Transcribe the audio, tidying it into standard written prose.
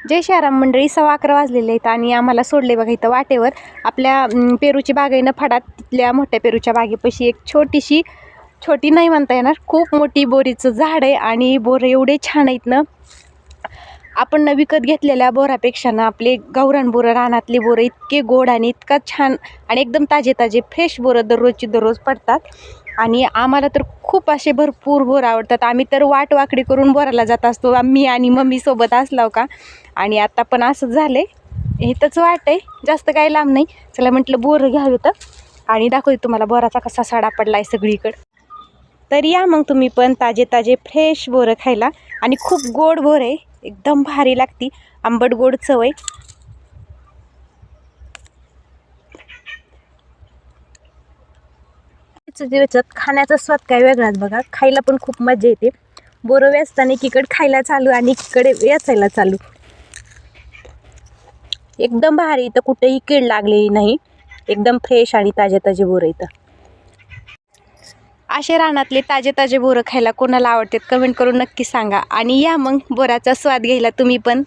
जय श्रीराम मंडळी, 11:15 वाजलेले आहेत आणि आम्हाला सोडले बघा इथं वाटेवर. आपल्या पेरूची बाग आहे ना फडात, तिथल्या मोठ्या पेरूच्या बागेपाशी एक छोटी नाही म्हणता येणार, खूप मोठी बोरीचं झाड आहे. आणि बोर एवढे छान आहेत ना, आपण न विकत घेतलेल्या बोरापेक्षा ना आपले गावरान बोरं, रानातली बोरं इतके गोड आणि इतका छान आणि एकदम ताजे फ्रेश बोरं दररोज पडतात. आणि आम्हाला तर खूप असे भरपूर बोर आवडतात. आम्ही तर वाकडी करून बोराला जात असतो, मी आणि मम्मी सोबत असलो का. आणि आता पण असंच झालं आहे, इथंच वाट आहे, जास्त काही लांब नाही. चला म्हटलं बोरं घ्यावी तर आणि दाखवते तुम्हाला बोराचा कसा सडा पडला आहे सगळीकडं. तर या मग तुम्ही पण ताजे फ्रेश बोरं खायला. आणि खूप गोड बोर आहे, एकदम भारी लागती, आंबट गोड चव आहे. दिवसात खाण्याचा स्वाद काय वेगळाच बघा, खायला पण खूप मजा येते. बोरं वेचताना एकीकडे खायला चालू आणि एकीकडे वेचायला चालू, एकदम भारी. इथं कुठेही कीड लागलेली नाही, एकदम फ्रेश आणि ताजे बोरं इथं. असे रानातले ताजे बोरं खायला कोणाला आवडतात कमेंट करून नक्की सांगा. आणि या मग बोराचा स्वाद घ्यायला तुम्ही पण.